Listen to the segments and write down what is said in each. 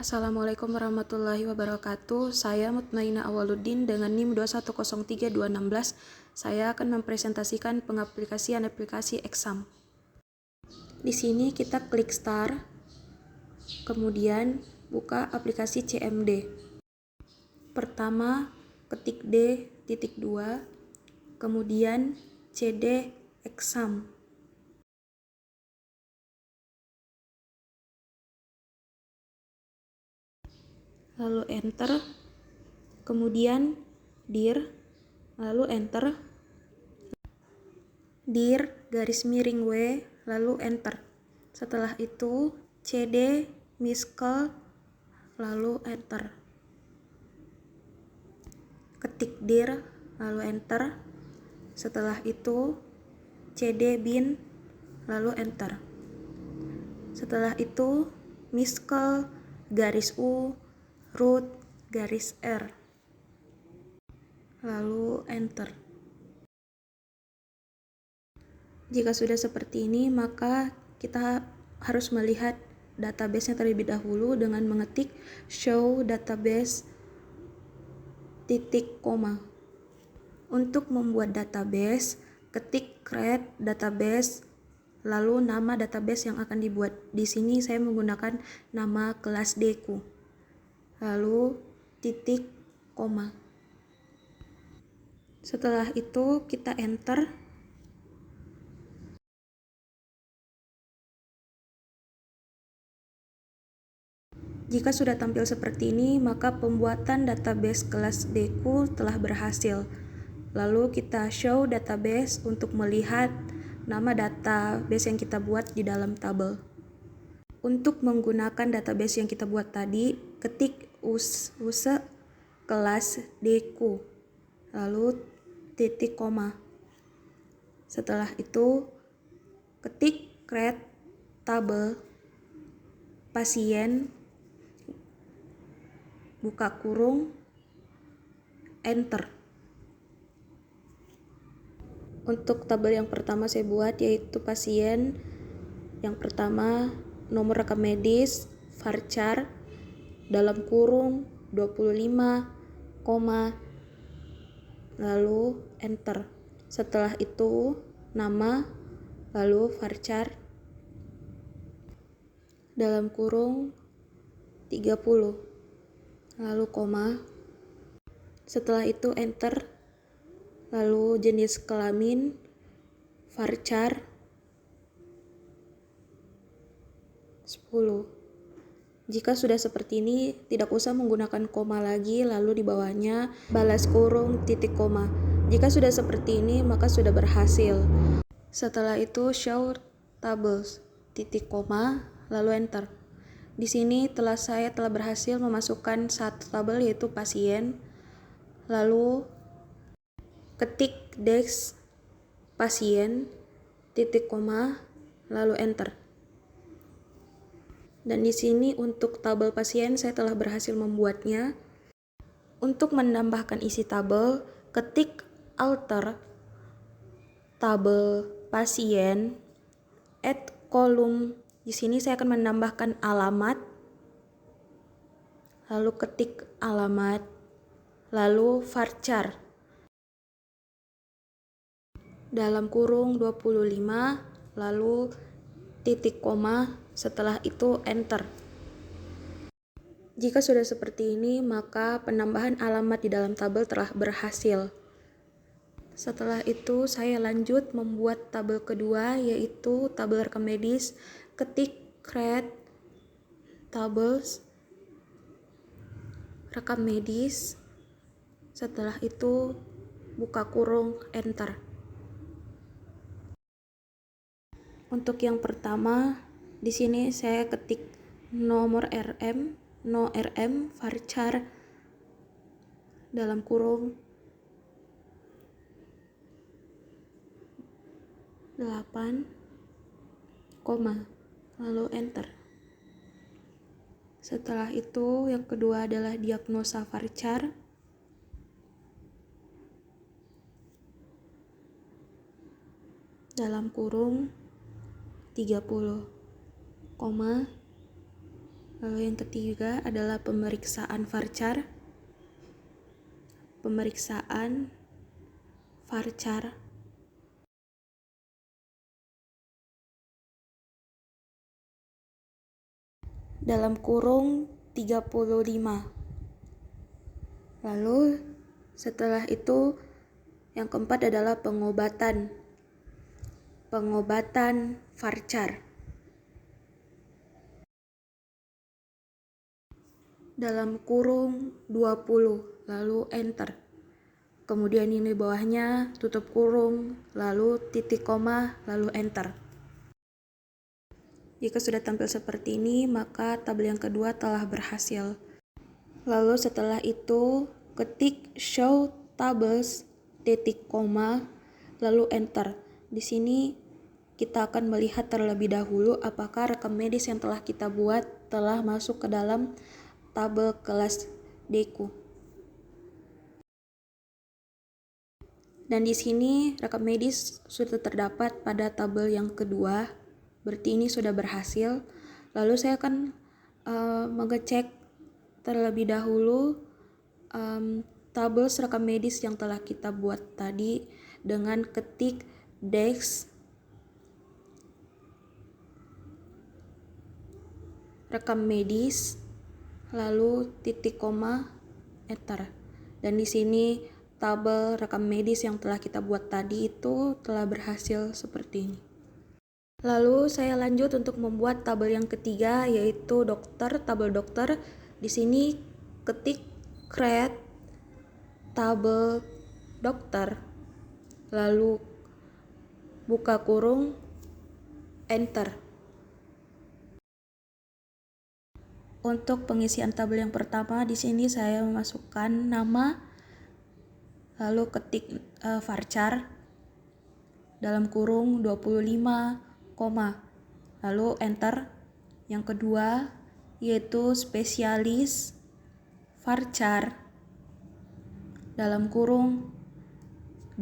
Assalamualaikum warahmatullahi wabarakatuh. Saya Mutmainah Awaluddin dengan NIM 2103216. Saya akan mempresentasikan pengaplikasian aplikasi exam. Di sini kita klik start, kemudian buka aplikasi CMD. Pertama, ketik D.2, kemudian CD exam. Lalu enter, kemudian dir, lalu enter, dir garis miring W, lalu enter. Setelah itu CD miskel, lalu enter. Ketik dir, lalu enter. Setelah itu CD bin, lalu enter. Setelah itu miskel garis U root garis R, lalu enter. Jika sudah seperti ini, maka kita harus melihat database-nya terlebih dahulu dengan mengetik show database titik koma. Untuk membuat database, ketik create database, lalu nama database yang akan dibuat. Di sini saya menggunakan nama kelas D-ku. Lalu titik koma. Setelah itu kita enter. Jika sudah tampil seperti ini, maka pembuatan database kelas D-ku telah berhasil. Lalu kita show database untuk melihat nama database yang kita buat di dalam tabel. Untuk menggunakan database yang kita buat tadi, ketik use kelas D-ku, lalu titik koma. Setelah itu ketik create tabel pasien, buka kurung, enter. Untuk tabel yang pertama saya buat yaitu pasien. Yang pertama nomor rekam medis, varchar, dalam kurung 25, lalu enter. Setelah itu nama, lalu varchar, dalam kurung 30, lalu koma. Setelah itu enter, lalu jenis kelamin, varchar 10. Jika sudah seperti ini, tidak usah menggunakan koma lagi, lalu di bawahnya balas kurung titik koma. Jika sudah seperti ini, maka sudah berhasil. Setelah itu show tables titik koma, lalu enter. Di sini saya telah berhasil memasukkan satu tabel yaitu pasien, lalu ketik desk pasien titik koma, lalu enter. Dan di sini untuk tabel pasien saya telah berhasil membuatnya. Untuk menambahkan isi tabel, ketik alter tabel pasien, add kolom. Di sini saya akan menambahkan alamat, lalu ketik alamat, lalu varchar, dalam kurung 25, lalu titik koma, setelah itu enter. Jika sudah seperti ini, maka penambahan alamat di dalam tabel telah berhasil. Setelah itu saya lanjut membuat tabel kedua yaitu tabel rekam medis. Ketik create tables rekam medis. Setelah itu buka kurung, enter. Untuk yang pertama, di sini saya ketik nomor RM, no RM, varchar, dalam kurung 8, lalu enter. Setelah itu yang kedua adalah diagnosa varchar, dalam kurung 30, Lalu yang ketiga adalah pemeriksaan varchar. Pemeriksaan varchar dalam kurung 35. Lalu setelah itu yang keempat adalah pengobatan varchar dalam kurung 20, lalu enter. Kemudian ini bawahnya tutup kurung, lalu titik koma, lalu enter. Jika sudah tampil seperti ini, maka tabel yang kedua telah berhasil. Lalu setelah itu ketik show tables titik koma, lalu enter. Di sini kita akan melihat terlebih dahulu apakah rekam medis yang telah kita buat telah masuk ke dalam tabel kelas Deku. Dan di sini rekam medis sudah terdapat pada tabel yang kedua, berarti ini sudah berhasil. Lalu saya akan mengecek terlebih dahulu tabel rekam medis yang telah kita buat tadi dengan ketik dex rekam medis, lalu titik koma, enter. Dan di sini tabel rekam medis yang telah kita buat tadi itu telah berhasil seperti ini. Lalu saya lanjut untuk membuat tabel yang ketiga, yaitu tabel dokter. Di sini ketik create tabel dokter, lalu buka kurung, enter. Untuk pengisian tabel yang pertama, di sini saya memasukkan nama, lalu ketik varchar dalam kurung 25, lalu enter. Yang kedua yaitu spesialis varchar dalam kurung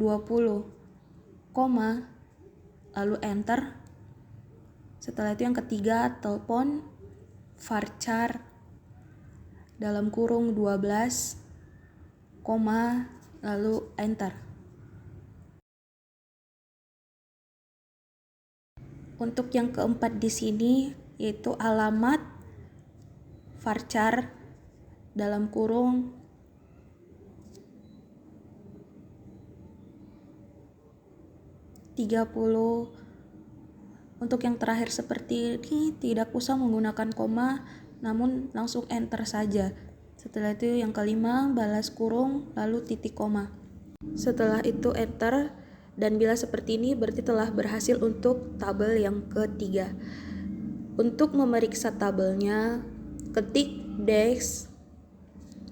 20, lalu enter. Setelah itu yang ketiga telepon varchar dalam kurung 12, lalu enter. Untuk yang keempat di sini yaitu alamat varchar dalam kurung 30. Untuk yang terakhir seperti ini tidak usah menggunakan koma, namun langsung enter saja. Setelah itu yang kelima balas kurung, lalu titik koma. Setelah itu enter, dan bila seperti ini berarti telah berhasil untuk tabel yang ketiga. Untuk memeriksa tabelnya, ketik dex,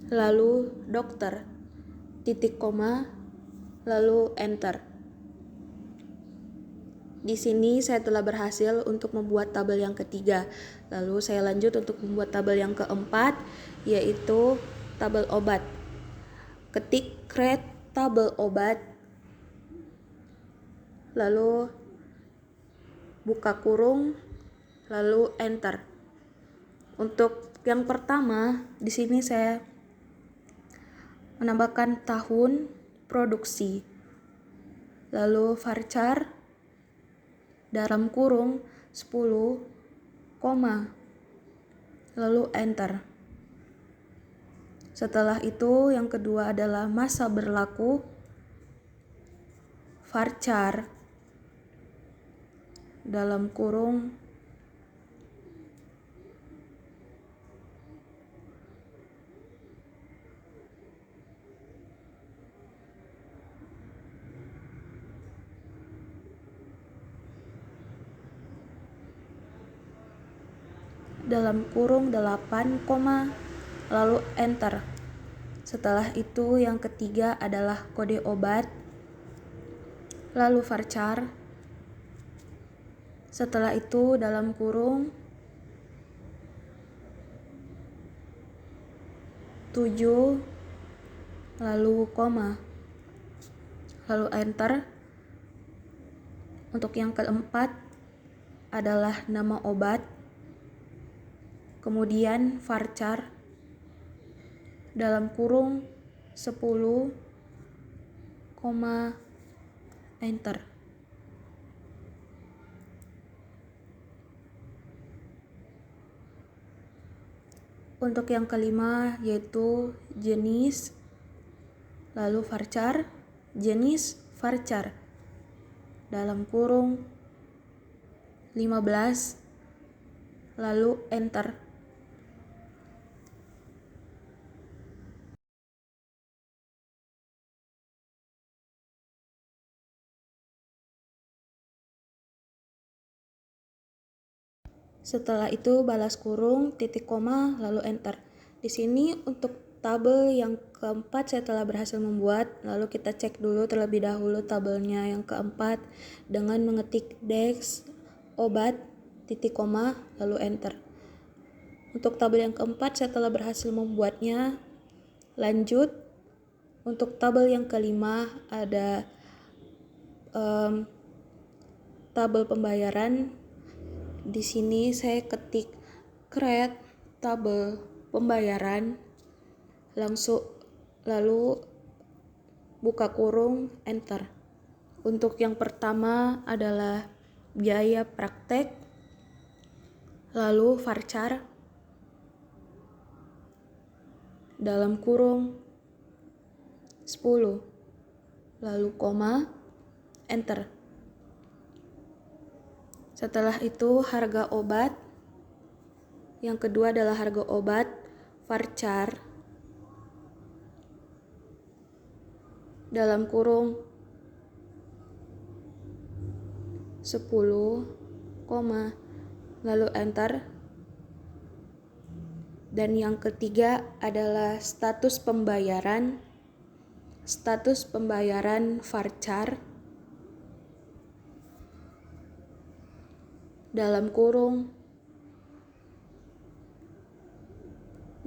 lalu dokter, titik koma, lalu enter. Di sini saya telah berhasil untuk membuat tabel yang ketiga. Lalu saya lanjut untuk membuat tabel yang keempat, yaitu tabel obat. Ketik create tabel obat, lalu buka kurung, lalu enter. Untuk yang pertama, di sini saya menambahkan tahun produksi, lalu varchar dalam kurung 10, lalu enter. Setelah itu yang kedua adalah masa berlaku varchar dalam kurung dalam kurung 8, lalu enter. Setelah itu yang ketiga adalah kode obat, lalu varchar. Setelah itu dalam kurung 7, lalu lalu enter. Untuk yang keempat adalah nama obat, kemudian varchar dalam kurung 10, enter. Untuk yang kelima yaitu jenis, lalu varchar, jenis, varchar dalam kurung 15, lalu enter. Setelah itu balas kurung, titik koma, lalu enter. Di sini untuk tabel yang keempat saya telah berhasil membuat, lalu kita cek dulu terlebih dahulu tabelnya yang keempat dengan mengetik dex, obat, titik koma, lalu enter. Untuk tabel yang keempat saya telah berhasil membuatnya. Lanjut, untuk tabel yang kelima ada tabel pembayaran. Di sini saya ketik create tabel pembayaran, lalu buka kurung, enter. Untuk yang pertama adalah biaya praktek, lalu varchar dalam kurung 10, lalu koma, enter. Setelah itu harga obat, yang kedua adalah harga obat, varchar dalam kurung 10, lalu enter. Dan yang ketiga adalah status pembayaran varchar dalam kurung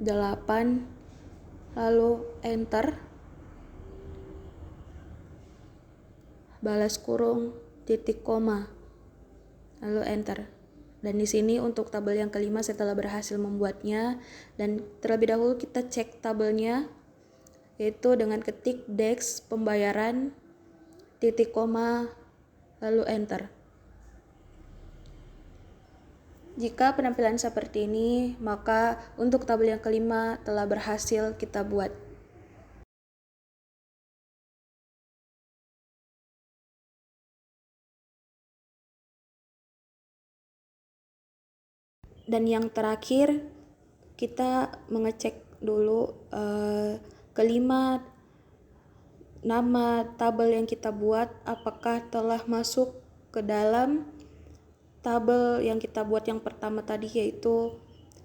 8, lalu enter, balas kurung, titik koma, lalu enter. Dan di sini untuk tabel yang kelima saya telah berhasil membuatnya, dan terlebih dahulu kita cek tabelnya, yaitu dengan ketik dex pembayaran, titik koma, lalu enter. Jika penampilan seperti ini, maka untuk tabel yang kelima telah berhasil kita buat. Dan yang terakhir, kita mengecek dulu kelima nama tabel yang kita buat apakah telah masuk ke dalam tabel yang kita buat yang pertama tadi, yaitu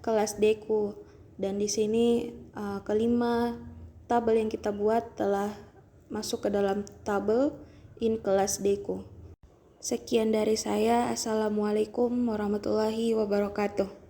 kelas Deku. Dan di sini kelima tabel yang kita buat telah masuk ke dalam tabel in kelas Deku. Sekian dari saya. Assalamualaikum warahmatullahi wabarakatuh.